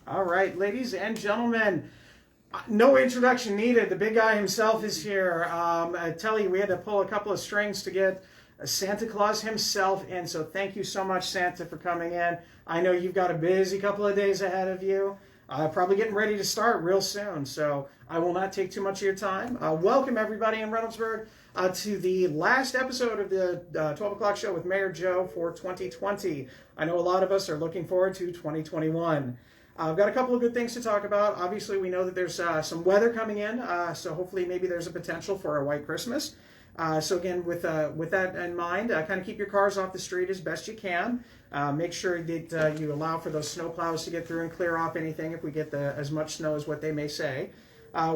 All right, ladies and gentlemen, no introduction needed. The big guy himself is here. I tell you, we had to pull a couple of strings to get Santa Claus himself in, so thank you so much, Santa, for coming in. I know you've got a busy couple of days ahead of you, probably getting ready to start real soon, so I will not take too much of your time. Welcome, everybody in Reynoldsburg, to the last episode of the 12 o'clock show with Mayor Joe for 2020. I know a lot of us are looking forward to 2021. I've got a couple of good things to talk about. Obviously, we know that there's some weather coming in, so hopefully maybe there's a potential for a white Christmas. So again, with that in mind, kind of keep your cars off the street as best you can. Make sure that you allow for those snow plows to get through and clear off anything if we get as much snow as what they may say.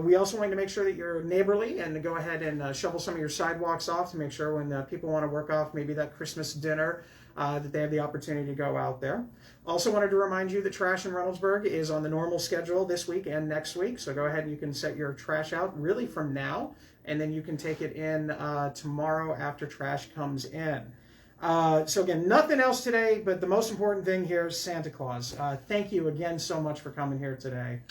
We also want to make sure that you're neighborly and to go ahead and shovel some of your sidewalks off to make sure when people want to work off maybe that Christmas dinner that they have the opportunity to go out there. Also wanted to remind you that trash in Reynoldsburg is on the normal schedule this week and next week. So go ahead and you can set your trash out really from now, and then you can take it in tomorrow after trash comes in. So again, nothing else today, but the most important thing here is Santa Claus. Thank you again so much for coming here today.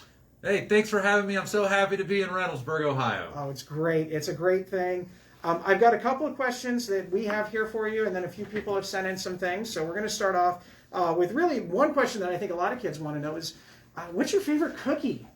Hey, thanks for having me. I'm so happy to be in Reynoldsburg, Ohio. Oh, it's great. It's a great thing. I've got a couple of questions that we have here for you, and then a few people have sent in some things. So we're going to start off with really one question that I think a lot of kids want to know is, what's your favorite cookie?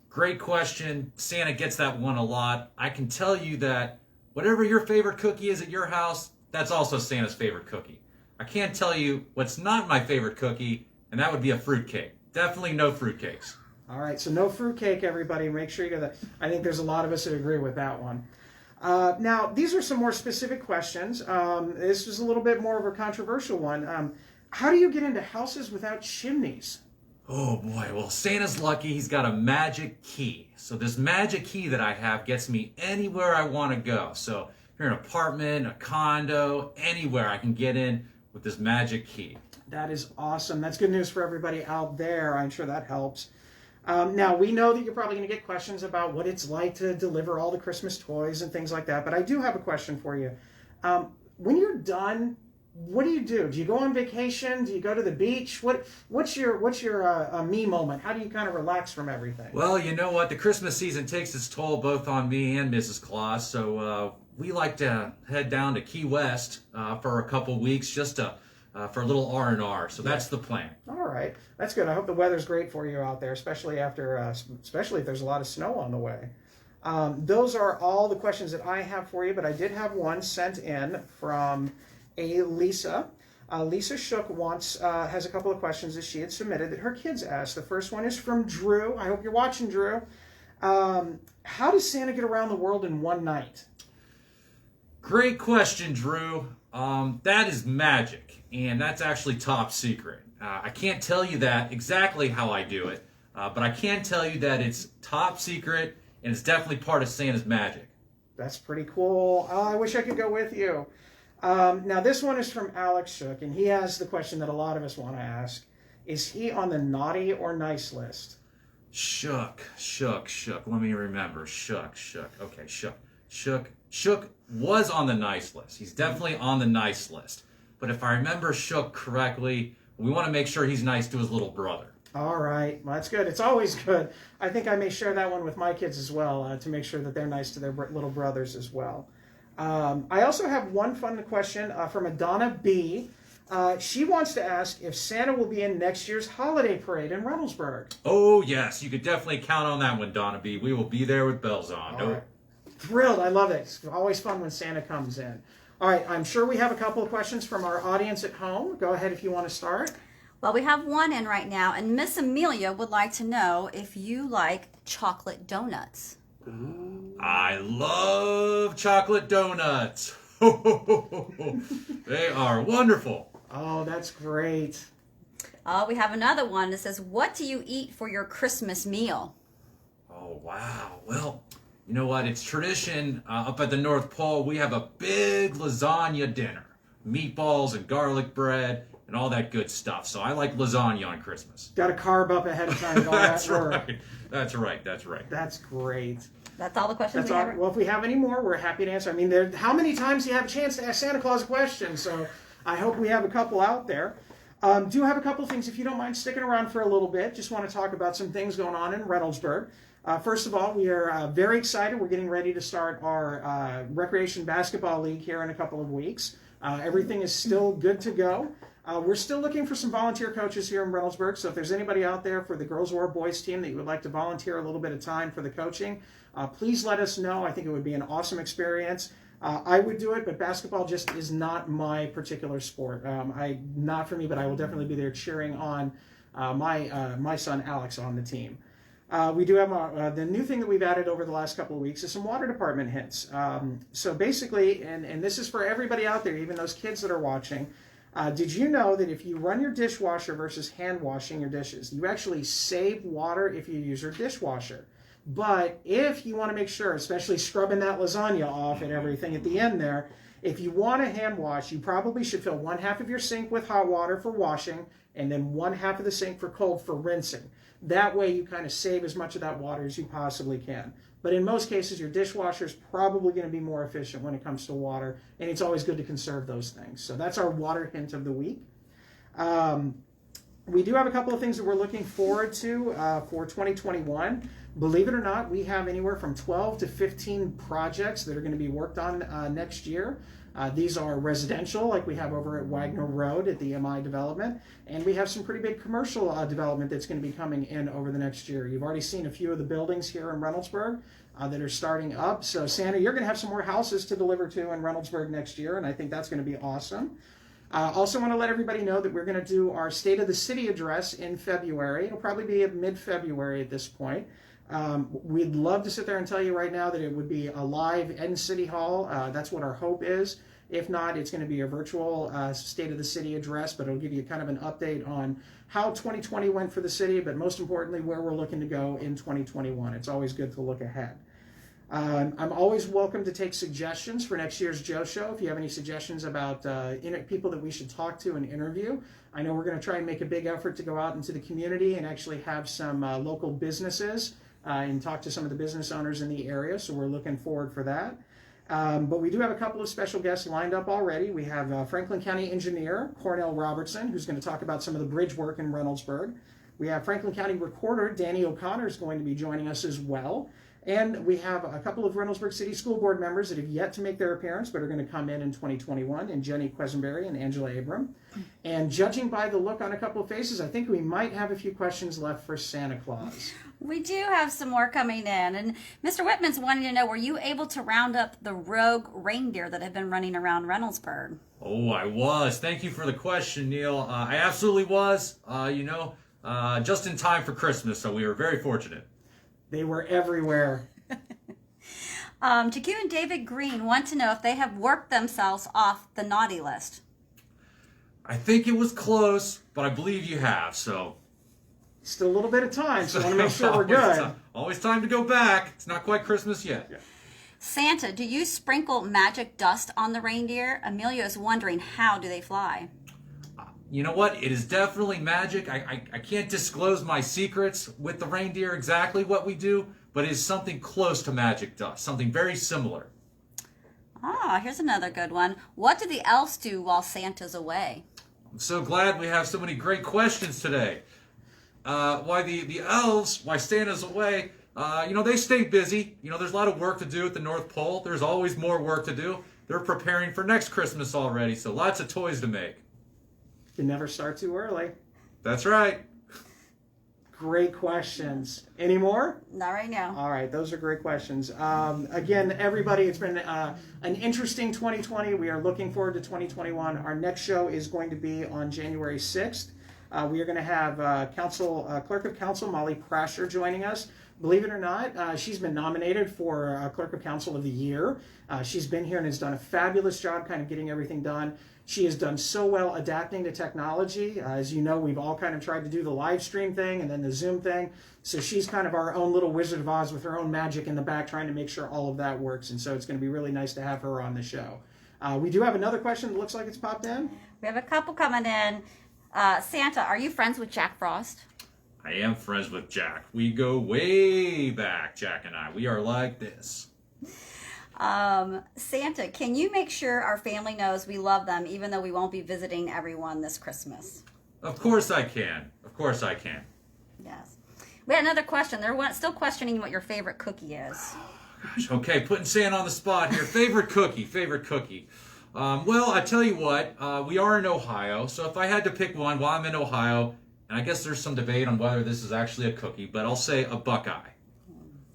Great question. Santa gets that one a lot. I can tell you that whatever your favorite cookie is at your house, that's also Santa's favorite cookie. I can't tell you what's not my favorite cookie, and that would be a fruitcake. Definitely no fruitcakes. All right, so no fruitcake, everybody. Make sure you get that. I think there's a lot of us that agree with that one. Now, these are some more specific questions. This is a little bit more of a controversial one. How do you get into houses without chimneys? Oh boy, well, Santa's lucky. He's got a magic key. So this magic key that I have gets me anywhere I want to go. So if you're in an apartment, a condo, anywhere I can get in with this magic key. That is awesome. That's good news for everybody out there. I'm sure that helps. Now, we know that you're probably going to get questions about what it's like to deliver all the Christmas toys and things like that, but I do have a question for you. When you're done, what do? Do you go on vacation? Do you go to the beach? What's your me moment? How do you kind of relax from everything? Well, you know what? The Christmas season takes its toll both on me and Mrs. Claus, so we like to head down to Key West for a couple weeks just to for a little R&R, so that's the plan. All right, that's good. I hope the weather's great for you out there, especially if there's a lot of snow on the way. Those are all the questions that I have for you, but I did have one sent in from a Lisa. Lisa Shook has a couple of questions that she had submitted that her kids asked. The first one is from Drew. I hope you're watching, Drew. How does Santa get around the world in one night? Great question, Drew. That is magic, and that's actually top secret. I can't tell you that exactly how I do it, but I can tell you that it's top secret, and it's definitely part of Santa's magic. That's pretty cool. I wish I could go with you. Now, this one is from Alex Shook, and he has the question that a lot of us want to ask. Is he on the naughty or nice list? Shook. Let me remember. Shook. Okay, Shook. Shook was on the nice list. He's definitely on the nice list. But if I remember Shook correctly, we want to make sure he's nice to his little brother. All right. Well, that's good. It's always good. I think I may share that one with my kids as well to make sure that they're nice to their little brothers as well. I also have one fun question from Adonna B. She wants to ask if Santa will be in next year's holiday parade in Reynoldsburg. Oh, yes. You could definitely count on that one, Donna B. We will be there with bells on. All right. Thrilled. I love it. It's always fun when Santa comes in. All right. I'm sure we have a couple of questions from our audience at home. Go ahead if you want to start. Well, we have one in right now, and Miss Amelia would like to know if you like chocolate donuts. Ooh. I love chocolate donuts. They are wonderful. Oh, that's great. We have another one that says, what do you eat for your Christmas meal? Oh, wow. Well, you know what? It's tradition up at the North Pole. We have a big lasagna dinner. Meatballs and garlic bread, and all that good stuff. So I like lasagna on Christmas. Got to carb up ahead of time. That's right. That's right. That's great. That's all the questions That's we all. have. Well, if we have any more, we're happy to answer. I mean, how many times do you have a chance to ask Santa Claus a question? So I hope we have a couple out there. Do have a couple things, if you don't mind sticking around for a little bit. Just want to talk about some things going on in Reynoldsburg. First of all, we are very excited. We're getting ready to start our Recreation Basketball League here in a couple of weeks. Everything is still good to go. We're still looking for some volunteer coaches here in Reynoldsburg, so if there's anybody out there for the girls or boys team that you would like to volunteer a little bit of time for the coaching, please let us know. I think it would be an awesome experience. I would do it, but basketball just is not my particular sport. Not for me, but I will definitely be there cheering on my son Alex on the team. We do have the new thing that we've added over the last couple of weeks is some water department hints. So basically, and this is for everybody out there, even those kids that are watching, did you know that if you run your dishwasher versus hand washing your dishes, you actually save water if you use your dishwasher? But if you want to make sure, especially scrubbing that lasagna off and everything at the end there, if you want to hand wash, you probably should fill one half of your sink with hot water for washing and then one half of the sink for cold for rinsing. That way you kind of save as much of that water as you possibly can. But in most cases, your dishwasher is probably going to be more efficient when it comes to water, and it's always good to conserve those things. So that's our water hint of the week. We do have a couple of things that we're looking forward to for 2021. Believe it or not, we have anywhere from 12 to 15 projects that are going to be worked on next year. These are residential, like we have over at Wagner Road at the MI development, and we have some pretty big commercial development that's going to be coming in over the next year. You've already seen a few of the buildings here in Reynoldsburg that are starting up. So Santa, you're going to have some more houses to deliver to in Reynoldsburg next year, and I think that's going to be awesome. Also want to let everybody know that we're going to do our State of the City address in February. It'll probably be at mid-February at this point. We'd love to sit there and tell you right now that it would be a live in City Hall. That's what our hope is. If not, it's going to be a virtual State of the City address, but it'll give you kind of an update on how 2020 went for the city, but most importantly, where we're looking to go in 2021. It's always good to look ahead. I'm always welcome to take suggestions for next year's Joe Show. If you have any suggestions about people that we should talk to and interview, I know we're going to try and make a big effort to go out into the community and actually have some local businesses and talk to some of the business owners in the area, so we're looking forward for that. But we do have a couple of special guests lined up already. We have Franklin County Engineer Cornell Robertson, who's going to talk about some of the bridge work in Reynoldsburg. We have Franklin County Recorder Danny O'Connor is going to be joining us as well. And we have a couple of Reynoldsburg City School Board members that have yet to make their appearance, but are going to come in 2021, and Jenny Quesenberry and Angela Abram. And judging by the look on a couple of faces, I think we might have a few questions left for Santa Claus. We do have some more coming in. And Mr. Whitman's wanting to know, were you able to round up the rogue reindeer that have been running around Reynoldsburg? Oh, I was. Thank you for the question, Neil. I absolutely was, just in time for Christmas, so we were very fortunate. They were everywhere. JQ and David Green want to know if they have worked themselves off the naughty list. I think it was close, but I believe you have, so. Still a little bit of time, so I want to make sure we're good. Always time to go back. It's not quite Christmas yet. Yeah. Santa, do you sprinkle magic dust on the reindeer? Amelia is wondering, how do they fly? You know what? It is definitely magic. I can't disclose my secrets with the reindeer exactly what we do, but it is something close to magic dust, something very similar. Here's another good one. What do the elves do while Santa's away? I'm so glad we have so many great questions today. Why the elves, why Santa's away, they stay busy. There's a lot of work to do at the North Pole. There's always more work to do. They're preparing for next Christmas already, so lots of toys to make. You never start too early. That's right. Great questions. Any more? Not right now. All right, those are great questions. Again, everybody, it's been an interesting 2020. We are looking forward to 2021. Our next show is going to be on January 6th. We are going to have Clerk of Council Molly Prasher joining us. Believe it or not, she's been nominated for Clerk of Council of the Year. She's been here and has done a fabulous job kind of getting everything done. She has done so well adapting to technology. As you know, we've all kind of tried to do the live stream thing and then the Zoom thing. So she's kind of our own little Wizard of Oz with her own magic in the back trying to make sure all of that works. And so it's going to be really nice to have her on the show. We do have another question that looks like it's popped in. We have a couple coming in. Santa, are you friends with Jack Frost? I am friends with Jack. We go way back, Jack and I. We are like this. Santa, can you make sure our family knows we love them even though we won't be visiting everyone this Christmas? Of course I can. Of course I can. Yes. We had another question. They're still questioning what your favorite cookie is. Gosh, okay, putting Santa on the spot here. Favorite cookie. Well, I tell you what, we are in Ohio, so if I had to pick one while I'm in Ohio, and I guess there's some debate on whether this is actually a cookie, but I'll say a Buckeye.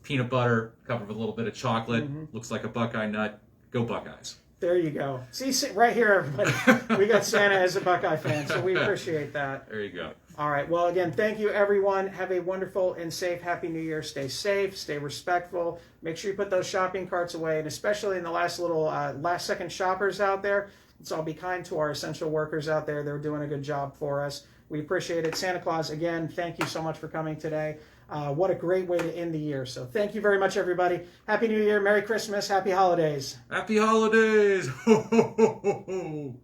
Peanut butter, covered with a little bit of chocolate, looks like a Buckeye nut. Go Buckeyes. There you go. See, right here, everybody. We got Santa as a Buckeye fan, so we appreciate that. There you go. All right. Well, again, thank you, everyone. Have a wonderful and safe Happy New Year. Stay safe. Stay respectful. Make sure you put those shopping carts away, and especially in the last-second shoppers out there, let's all be kind to our essential workers out there. They're doing a good job for us. We appreciate it. Santa Claus, again, thank you so much for coming today. What a great way to end the year. So thank you very much, everybody. Happy New Year. Merry Christmas. Happy holidays. Happy holidays. Ho, ho, ho, ho, ho.